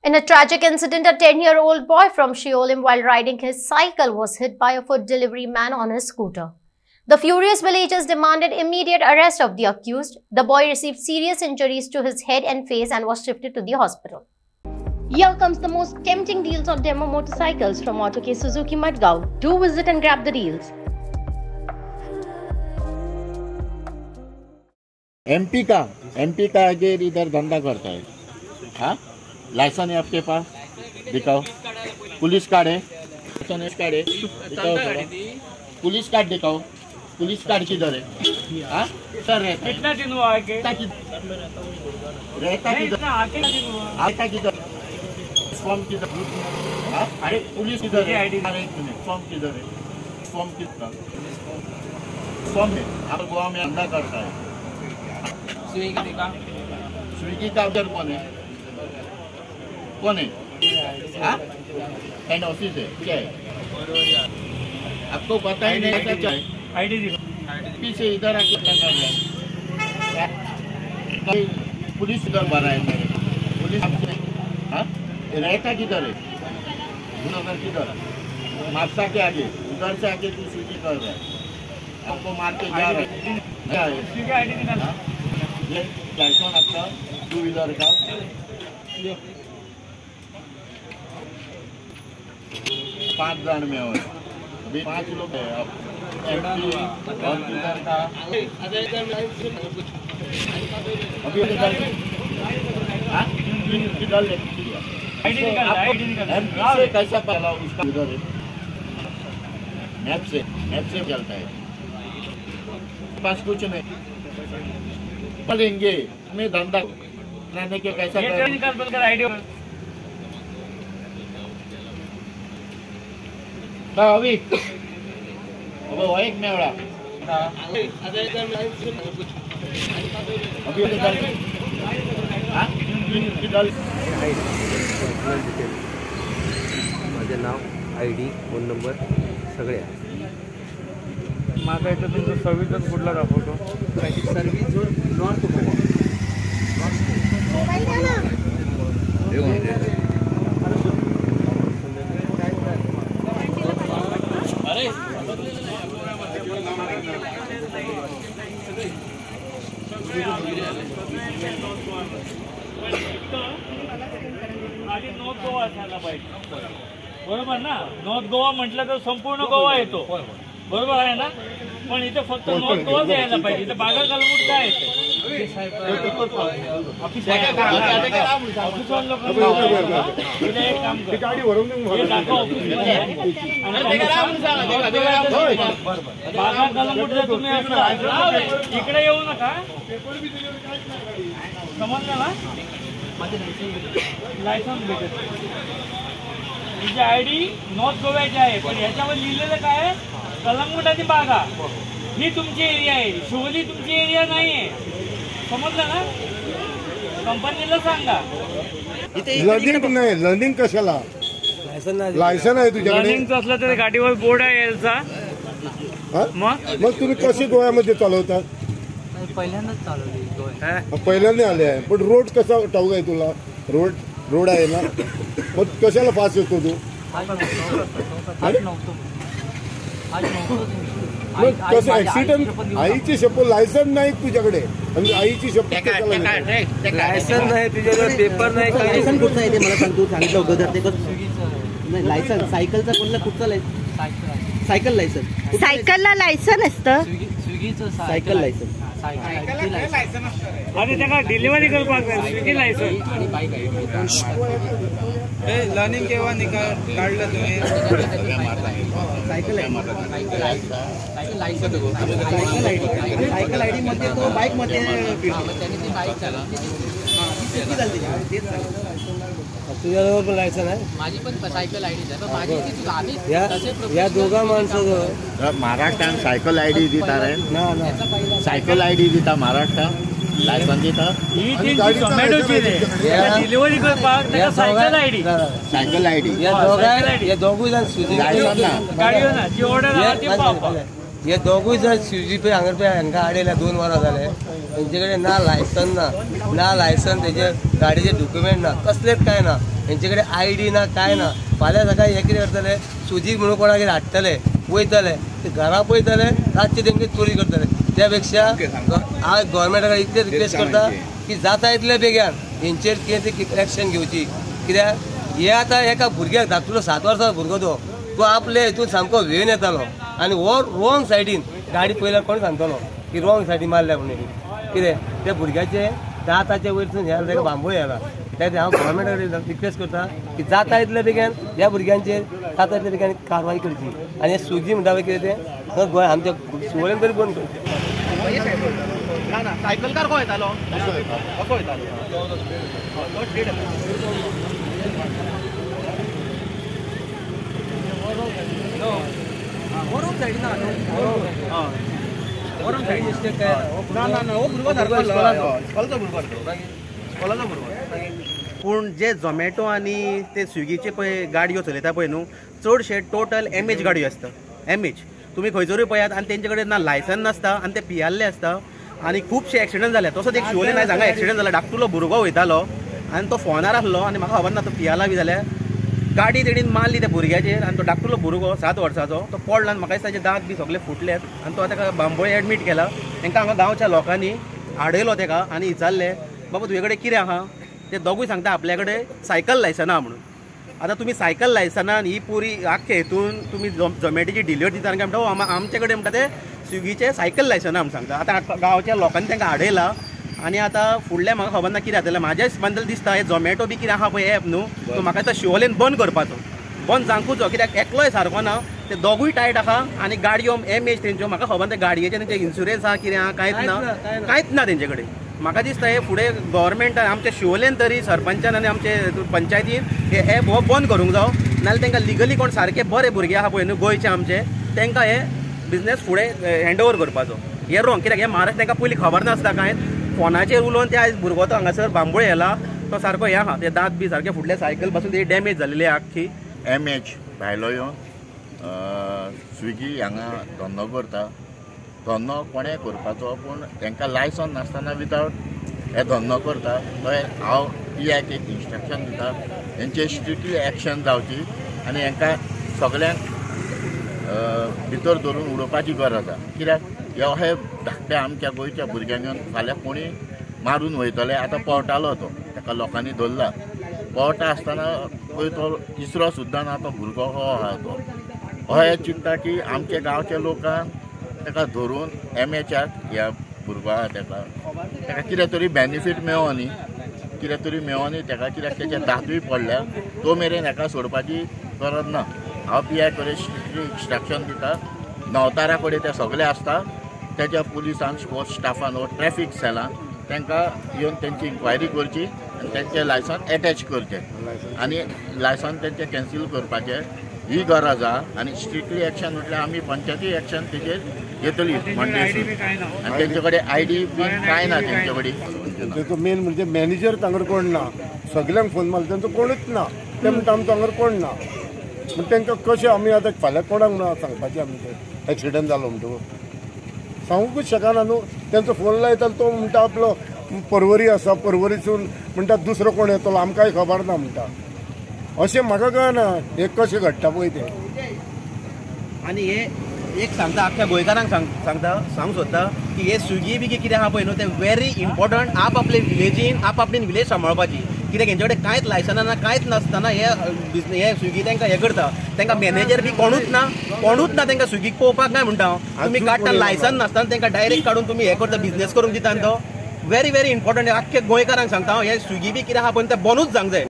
In a tragic incident, a 10-year-old boy from Sheolim, while riding his cycle, was hit by a food delivery man on his scooter. The furious villagers demanded immediate arrest of the accused. The boy received serious injuries to his head and face and was shifted to the hospital. Here comes the most tempting deals on demo motorcycles from Auto Suzuki Madgaon. Do visit and grab the deals. MP का आगे इधर धंधा करता है। हाँ, licence है आपके pass? दिखाओ। पुलिस कार्ड है? दिखाओ थोड़ा। पुलिस कार्ड दिखाओ। पुलिस कार्ड किधर है? हाँ, सर रहता है। कितना दिन हुआ आके? रहता किधर? आता किधर? फॉर्म किधर? हाँ, अरे पुलिस किधर है? फॉर्म किधर है? फॉर्म किधर? फॉर्म है। आप गोवा में धंधा करता है। स्विगी का ऑर्डर कौन है? हेड ऑफिस है क्या है? आपको पता ही नहीं ऐसा क्या है? आईडी दिखो। पीछे इधर आके पुलिस इधर भरा है मेरे। पुलिस हाँ, रहता किधर है? नगर किधर? मापसा के आगे उधर से आके तू स्विगी कर रहा है। आपको मार के जा रहा है। क्या है? आईडी निकाल। ये लाइसेंस आपका 2 व्हीलर का 5 जन में हो, 5 लोग है आप। और किधर का अभी किधर आईडी निकाल। से कैसा पहला उसका उधर है? मैप से चलता है। पास कुछ नहीं लेंगे मैं धंधा रहने के कैसा निकाल बोलकर आईडी। अभी वो एक मेवड़ा अभी माझे नाव आयडी फोन नंबर सगळे आहे। माझा इथं तुमचा सर्व्हिस कुठला दाखवतो? Service zone north Goa. आधी नॉर्थ गोवा असायला पाहिजे, बरोबर ना? नॉर्थ गोवा म्हटलं तर संपूर्ण गोवा येतो, बरोबर आहे ना? पण इथे फक्त नॉर्थ गोवाच यायला पाहिजे। इथे बागा कलमुट काय येते? बागा कलमुट जर तुम्ही इकडे येऊ नका, समजलं ना? लायसन्स भेटत तुझी आयडी नॉर्थ गोव्याची आहे, पण ह्याच्यावर लिहिलेलं काय आहे? कलंगूट आणि बागा ही तुमची एरिया आहे, शिवली तुमची एरिया नाही आहे, समजलं ना? कंपनीला सांगा। लर्निंग नाही, लर्निंग कशाला? लायसन आहे तुझ्याकडे? लर्निंगचं असलं तर गाडीवर बोर्ड आहे याचा। मग तुम्ही कसे गोव्यामध्ये चालवतात? पहिल्यांदाच चालवली गोवा। पहिल्यांदा आले आहे, पण रोड कसा ठाऊक आहे तुला? रोड आहे ना, मग कशाला फास्ट येतो तू? मग कसं ऍक्सिडेंट? आईची शपथ, लायसन नाही तुझ्याकडे आणि आईची शपथ लायसन नाही तुझ्याकडे, पेपर नाही, लायसन कुठचं आहे ते मला सांग। तू सांगितलं अगोदर ते नाही लायसन सायकलचा कोणला कुठचा लायसन? Cycle license. सायकलला लायसन असतं? स्विगीचं सायकल लायसन। आणि त्याला डिलिव्हरी करतात स्विगी लायसन। लर्निंग केव्हा काढलं तुम्ही? सायकल आयडी मध्ये तो बाईक मध्ये तुझ्याजवळ पण लायसन आहे? माझी पण सायकल आयडी आहे, माझी या दोघा माणसाचं महाराष्ट्रात सायकल आयडी देता रे ना, सायकल आयडी देता महाराष्ट्र लायसन देता। ही झोमॅटोची डिलिव्हरी करपाक त्याला सायकल आयडी या दोघा दोघू जण गाडीवर ना जी ऑर्डर आला ती पावपाक हे दोगूय जर स्विगी पे हांगर पे हांकां आडयल्या 2 वरां जाले तेंचे कडेन ना लायसन तेजे गाडयेचे डॉक्युमेंट ना कसलेच काय ना तेंचे कडेन ID ना काय ना फाल्यां सकाळीं हे कितें करतले सुजीक म्हणून कोणागेर हाडटले वयतले ते घरा पळयतले रातचे तेंगे चोरी करतले त्यापेक्षा हांव गोवोरमेंटाक इतलें रिक्वेस्ट करता की जाता इतले बेग्यान हेंचेर कितें एक्शन घेवची कित्याक हे आतां एका भुरग्याक धाकटुलो 7 वर्साचो भुरगो तो आपले हितून सामको वेन येतालो आनी हो रॉंग सायडीन गाडी पयल्यार कोण सांगतलो की रॉंग सायडीन मारल्या म्हणून कितें त्या भुरग्याचे दाताचे वयरसून ह्या ताका बांबू येयला त्यात हांव गोवोरमेंटा कडेन रिक्वेस्ट करता की जाता इतले बेग्यान ह्या भुरग्यांचेर जाता इतले बेग्यान कारवाय करची आनी हे स्विगी म्हणटा पळय कितें तें गोंय आमच्या शिवोलेन तरी बंद करची सायकलकार खंय येतालो कसो येतालो पूण जे झोमॅटो आनी ते स्विगीचे पळय गाडयो चलयता पळय न्हू चडशे टोटल MH गाडयो आसता MH तुमी खंयसरूय पळयात आनी तेंचे कडेन ना लायसन नासता आनी ते पियाल्ले आसता आनी खुबशे एक्सिडंट जाले तसोच एक शिवोलेन आयज हांगा एक्सिडंट जाला धाकटुलो भुरगो वयतालो आनी तो फोनार आसलो आनी म्हाका खबर ना तो पियाला बी जाल्यार गाडी तेणीन मारली त्या भुरग्याचेर आनी तो धाकटुलो भुरगो 7 वर्साचो तो पडला आनी म्हाका दिसता ताचे दांत बी सगळे फुटल्यात आनी तो ताका बांबोळे एडमीट केला तांकां हांगा गांवच्या लोकांनी हाडयलो ताका आनी विचारलें बाबा तुजे कडेन कितें आहा ते दोगूय सांगता आपल्या कडेन सायकल लायसन आहा म्हणून आतां तुमी सायकल लायसनान ही पुरी आख्खे हितून तुमी झोमॅटोची डिलिव्हरी दिता काय म्हणटा आमचे कडेन म्हणटा ते स्विगीचे सायकल लायसन आहा म्हणून सांगता आतां गांवच्या लोकांनी तांकां हाडयला आनी आतां फुडलें म्हाका खबर ना कितें जातलें म्हाज्या हिसपान दिसता हे झोमॅटो बी कितें आहा पळय एप न्हू तो म्हाका दिसता शिवोलेन बंद करपाचो बंद जावंकूचो कित्याक एकलोय सारको ना ते दोगूय टायट आहा आनी गाडयो MH तेंच्यो म्हाका खबर ना गाडयेचे तेंचे इन्शुरन्स आहा कितें आहा कांयच ना तेंचे कडेन म्हाका दिसता हे फुडें गव्हर्मेंटान आमच्या शिवोलेन तरी सरपंचान आनी आमचे पंचायतीन हे एप हो बंद करूंक जावो नाल्यार तांकां लिगली कोण सारके बरे भुरगे आहा पळय न्हू गोंयचे आमचे तांकां हे बिजनेस फुडें हँड ओवर करपाचो हे रॉंग कित्याक हे महाराष्ट्र तांकां पयलीं खबर नासता कांय फोनाचेर उलोवन ते आयज भुरगो तो हांगासर बांबोळे येला तो सारको हे आहा ते दांत बी सारके फुडले सायकल पासून ते डॅमेज जालेली आख्खी MH भायलो येवन स्विगी हांगा धंदो करता धंदो कोणें करपाचो पूण तांकां लायसन नासतना विदावट हे धंदो करता तो हांव PIक एक इन्स्ट्रक्शन दिता हेंचे स्ट्रिक्टली एक्शन जावची आनी हांकां सगळ्यांक भितर धरून उडोवपाची गरज आसा कित्याक हे धाकटे आमच्या गोंयच्या भुरग्यांक फाल्यां कोणी मारून वयतले आतां पोवटालो तो ताका लोकांनी धरला पोवटा आसतना पळय तो तिसरो सुद्दां ना तो भुरगो हो आहा तो हो हे चिंतता की आमच्या गांवच्या लोकांक ताका धरून MHाक ह्या भुरगो आहा ताका कितें तरी बेनिफीट मेळो न्ही कितें तरी मेळो न्ही ताका कित्याक तेचे दांतूय पडल्या तो मेरेन हाका सोडपाची गरज ना हांव PI कडेन स्ट्रिक्टली इन्स्ट्रक्शन दिता नवतारा कडेन ते सगळे आसता तेच्या पुलिसान स्टाफान व ट्रॅफीक सेलान तांकां येवन तेंची इन्क्वायरी करची आनी तेंचें लायसन एटॅच करचें आनी लायसन तेंचें कॅन्सील करपाचें ही गरज आहा आनी स्ट्रिक्टली एक्शन म्हटल्यार आमी पंचायती एक्शन तेजेर घेतली मंडे आनी तेंचे कडेन ID बी कांय ना तेंचे कडेन तेचो मेन म्हणजे मॅनेजर तांगर कोण ना सगळ्यांक फोन मारला तेंचो कोणूच ना ते म्हणटा आमचो हांगर कोण ना पूण तांकां कशें आमी आतां फाल्यां कोणाक म्हणून सांगपाचें आमी ते एक्सिडंट जालो म्हणटकूच सांगूंकूच शकना न्हू तेंचो फोन लायता तो म्हणटा आपलो परवरी आसा परवरीसून म्हणटा दुसरो कोण येतलो आमकांय खबर ना म्हणटा अशें म्हाका कळना हे कशें घडटा पळय तें आनी हे एक सांगता आख्ख्या गोंयकारांक सांगूंक सोदता की हे स्विगी बी कितें आहा पळय न्हू ते व्हेरी इम्पॉर्टंट आपले विलेजीन आपली विलेज सांबाळपाची कित्याक हेंचे कडेन कांयच लायसना ना कांयच नासतना हे स्विगी तांकां हे करता तांकां मॅनेजर बी कोणूच ना तांकां स्विगीक पळोवपाक काय म्हणटा तुमी काडटा लायसन नासतना तांकां डायरेक्ट काडून तुमी हे करता बिजनेस करूंक दिता तो व्हेरी इम्पॉर्टंट आख्ख्या गोंयकारांक सांगता हे स्विगी बी कितें आहा पळय तें बंदूच जावंक जाय